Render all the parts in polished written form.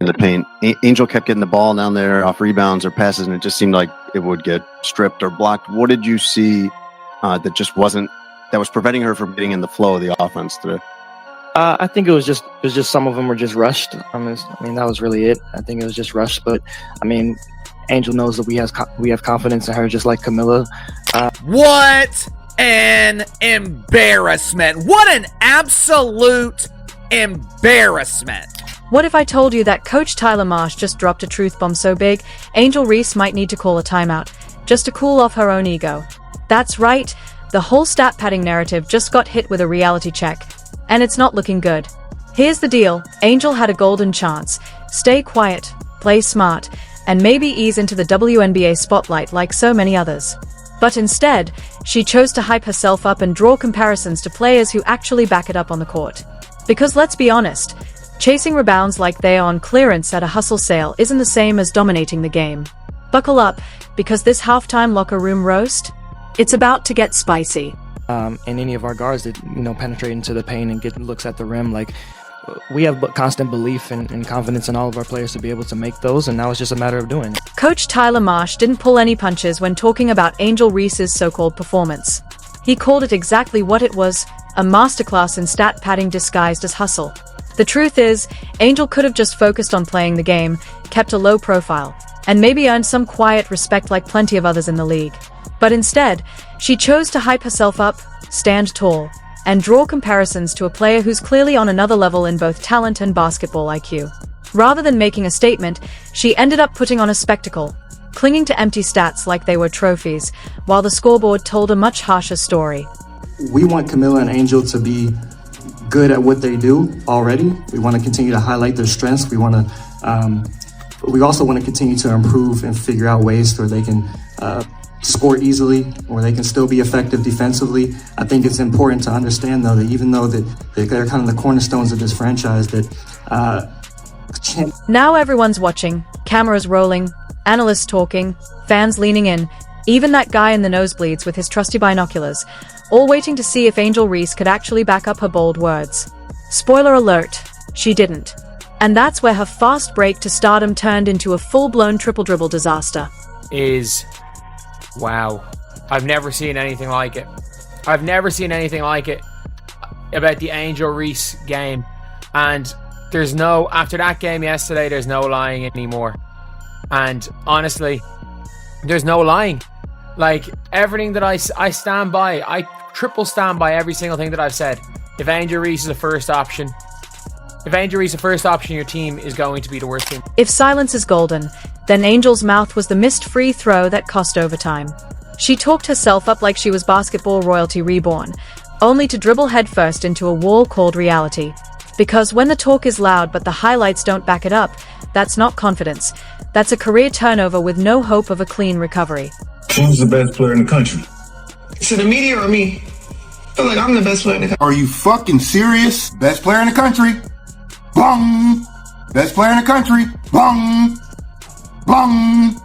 in the paint. Angel kept getting the ball down there off rebounds or passes, and it just seemed like it would get stripped or blocked. What did you see that was preventing her from getting in the flow of the offense today? I think it was just some of them were just rushed. I mean that was really it. I think it was just rushed. But I mean, Angel knows that we have confidence in her, just like Camilla. What an embarrassment! What an absolute embarrassment! What if I told you that Coach Tyler Marsh just dropped a truth bomb so big, Angel Reese might need to call a timeout, just to cool off her own ego? That's right, the whole stat padding narrative just got hit with a reality check, and it's not looking good. Here's the deal, Angel had a golden chance. Stay quiet, play smart, and maybe ease into the WNBA spotlight like so many others. But instead, she chose to hype herself up and draw comparisons to players who actually back it up on the court. Because let's be honest, chasing rebounds like they are on clearance at a hustle sale isn't the same as dominating the game. Buckle up, because this halftime locker room roast, it's about to get spicy. And any of our guards that penetrate into the paint and get looks at the rim, like we have constant belief and confidence in all of our players to be able to make those, and now it's just a matter of doing it. Coach Tyler Marsh didn't pull any punches when talking about Angel Reese's so-called performance. He called it exactly what it was, a masterclass in stat padding disguised as hustle. The truth is, Angel could have just focused on playing the game, kept a low profile, and maybe earned some quiet respect like plenty of others in the league. But instead, she chose to hype herself up, stand tall, and draw comparisons to a player who's clearly on another level in both talent and basketball IQ. Rather than making a statement, she ended up putting on a spectacle, clinging to empty stats like they were trophies, while the scoreboard told a much harsher story. We want Camilla and Angel to be good at what they do already. We want to continue to highlight their strengths. We also want to continue to improve and figure out ways where they can score easily, or they can still be effective defensively. I think it's important to understand, though, that even though they're kind of the cornerstones of this franchise, that now everyone's watching, cameras rolling, analysts talking, fans leaning in, even that guy in the nosebleeds with his trusty binoculars, all waiting to see if Angel Reese could actually back up her bold words. Spoiler alert, she didn't. And that's where her fast break to stardom turned into a full-blown triple-dribble disaster. Wow. I've never seen anything like it. I've never seen anything like it about the Angel Reese game. And after that game yesterday, there's no lying anymore. And honestly, there's no lying. Like, everything that I stand by, I triple stand by every single thing that I've said. If Angel Reese is the first option, your team is going to be the worst team. If silence is golden, then Angel's mouth was the missed free throw that cost overtime. She talked herself up like she was basketball royalty reborn, only to dribble headfirst into a wall called reality. Because when the talk is loud but the highlights don't back it up, that's not confidence. That's a career turnover with no hope of a clean recovery. Who's the best player in the country? So the media or me? I feel like I'm the best player in the country. Are you fucking serious? Best player in the country? Bong! Best player in the country? Bong! Bong!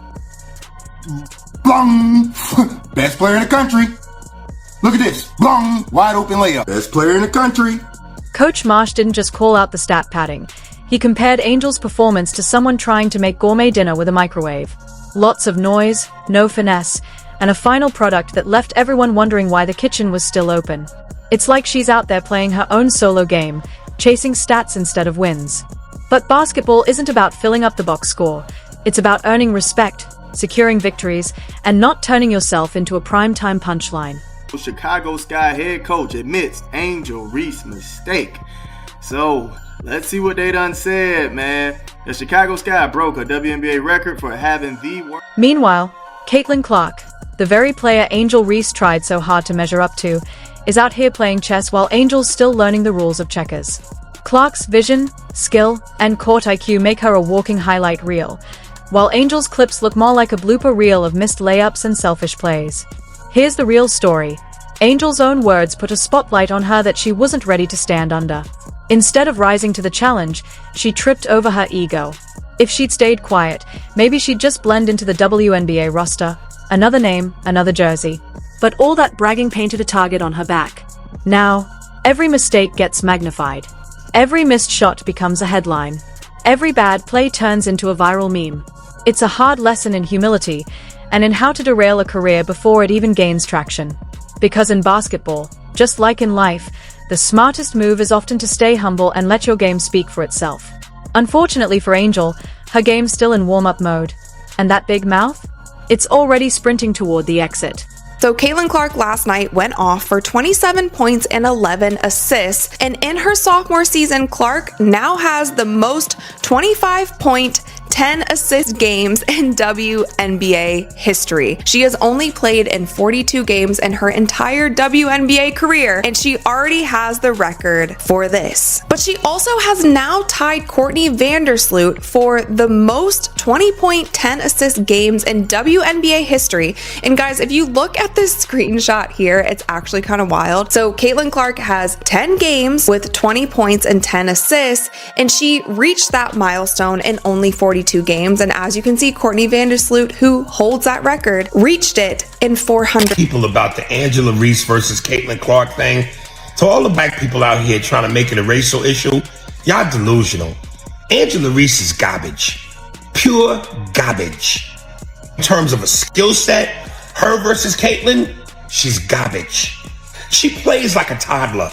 Bong! Best player in the country? Look at this. Bong! Wide open layup. Best player in the country. Coach Marsh didn't just call out the stat padding. He compared Angel's performance to someone trying to make gourmet dinner with a microwave. Lots of noise, no finesse, and a final product that left everyone wondering why the kitchen was still open. It's like she's out there playing her own solo game, chasing stats instead of wins. But basketball isn't about filling up the box score. It's about earning respect, securing victories, and not turning yourself into a primetime punchline. Chicago Sky head coach admits Angel Reese mistake. So, let's see what they done said, man. The Chicago Sky broke a WNBA record for having the worst. Meanwhile, Caitlin Clark, the very player Angel Reese tried so hard to measure up to, is out here playing chess while Angel's still learning the rules of checkers. Clark's vision, skill, and court IQ make her a walking highlight reel, while Angel's clips look more like a blooper reel of missed layups and selfish plays. Here's the real story. Angel's own words put a spotlight on her that she wasn't ready to stand under. Instead of rising to the challenge, she tripped over her ego. If she'd stayed quiet, maybe she'd just blend into the WNBA roster. Another name, another jersey. But all that bragging painted a target on her back. Now, every mistake gets magnified. Every missed shot becomes a headline. Every bad play turns into a viral meme. It's a hard lesson in humility and in how to derail a career before it even gains traction. Because in basketball, just like in life, the smartest move is often to stay humble and let your game speak for itself. Unfortunately for Angel, her game's still in warm-up mode. And that big mouth? It's already sprinting toward the exit. So Caitlin Clark last night went off for 27 points and 11 assists, and in her sophomore season, Clark now has the most 25-point, 10-assist games in WNBA history. She has only played in 42 games in her entire WNBA career, and she already has the record for this. But she also has now tied Courtney Vandersloot for the most 20-point, 10-assist games in WNBA history. And guys, if you look at this screenshot here, it's actually kind of wild. So Caitlin Clark has 10 games with 20 points and 10 assists, and she reached that milestone in only 42 games. And as you can see, Courtney Vandersloot, who holds that record, reached it in 400. People about the Angel Reese versus Caitlin Clark thing. To all the black people out here trying to make it a racial issue, y'all delusional. Angel Reese is garbage. Pure garbage. In terms of a skill set, her versus Caitlin, she's garbage. She plays like a toddler.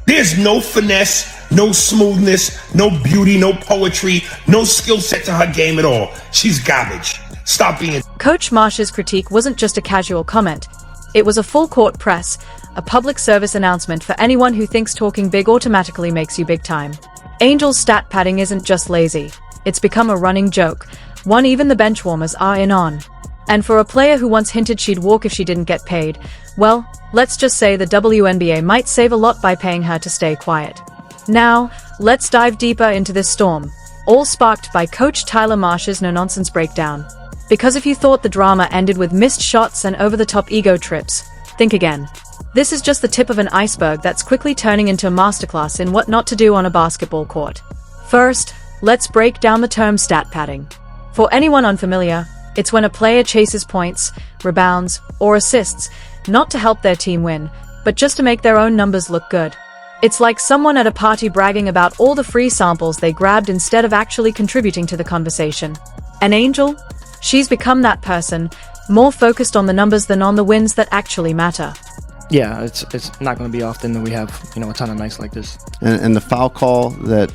There's no finesse, no smoothness, no beauty, no poetry, no skill set to her game at all. She's garbage. Stop being... Coach Marsh's critique wasn't just a casual comment. It was a full-court press, a public service announcement for anyone who thinks talking big automatically makes you big time. Angel's stat padding isn't just lazy. It's become a running joke, one even the benchwarmers are in on. And for a player who once hinted she'd walk if she didn't get paid, well, let's just say the WNBA might save a lot by paying her to stay quiet. Now, let's dive deeper into this storm, all sparked by Coach Tyler Marsh's no-nonsense breakdown. Because if you thought the drama ended with missed shots and over-the-top ego trips, think again. This is just the tip of an iceberg that's quickly turning into a masterclass in what not to do on a basketball court. First, let's break down the term stat padding. For anyone unfamiliar, it's when a player chases points, rebounds, or assists, not to help their team win, but just to make their own numbers look good. It's like someone at a party bragging about all the free samples they grabbed instead of actually contributing to the conversation. And Angel? She's become that person, more focused on the numbers than on the wins that actually matter. Yeah, it's not going to be often that we have, a ton of nights like this. And the foul call that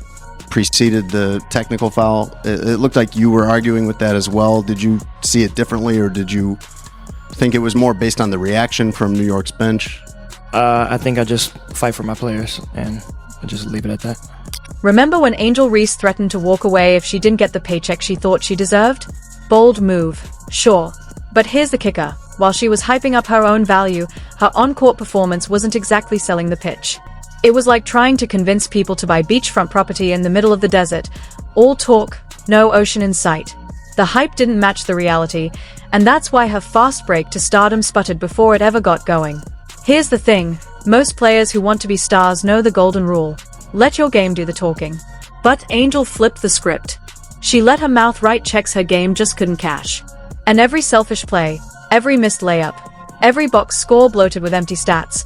preceded the technical foul, it looked like you were arguing with that as well. Did you see it differently, or did you think it was more based on the reaction from New York's bench? I think I just fight for my players, and I just leave it at that. Remember when Angel Reese threatened to walk away if she didn't get the paycheck she thought she deserved? Bold move, sure. But here's the kicker. While she was hyping up her own value, her on-court performance wasn't exactly selling the pitch. It was like trying to convince people to buy beachfront property in the middle of the desert. All talk, no ocean in sight. The hype didn't match the reality, and that's why her fast break to stardom sputtered before it ever got going. Here's the thing, most players who want to be stars know the golden rule. Let your game do the talking. But Angel flipped the script. She let her mouth write checks her game just couldn't cash. And every selfish play, every missed layup, every box score bloated with empty stats,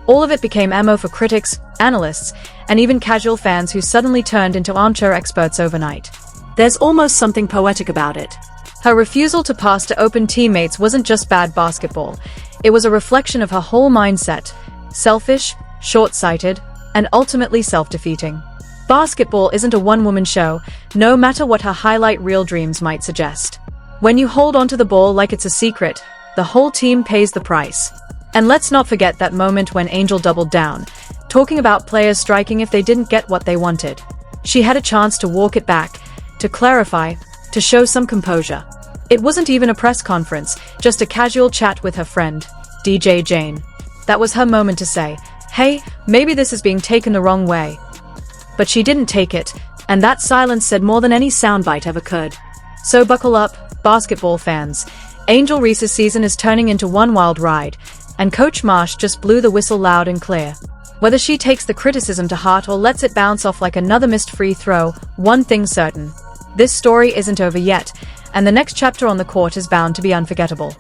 all of it became ammo for critics, analysts, and even casual fans who suddenly turned into armchair experts overnight. There's almost something poetic about it. Her refusal to pass to open teammates wasn't just bad basketball. It was a reflection of her whole mindset: selfish, short-sighted, and ultimately self-defeating. Basketball isn't a one-woman show, no matter what her highlight reel dreams might suggest. When you hold onto the ball like it's a secret, the whole team pays the price. And let's not forget that moment when Angel doubled down, talking about players striking if they didn't get what they wanted. She had a chance to walk it back, to clarify, to show some composure. It wasn't even a press conference, just a casual chat with her friend, DJ Jane. That was her moment to say, hey, maybe this is being taken the wrong way. But she didn't take it, and that silence said more than any soundbite ever could. So buckle up, basketball fans. Angel Reese's season is turning into one wild ride, and Coach Marsh just blew the whistle loud and clear. Whether she takes the criticism to heart or lets it bounce off like another missed free throw, one thing's certain. This story isn't over yet, and the next chapter on the court is bound to be unforgettable.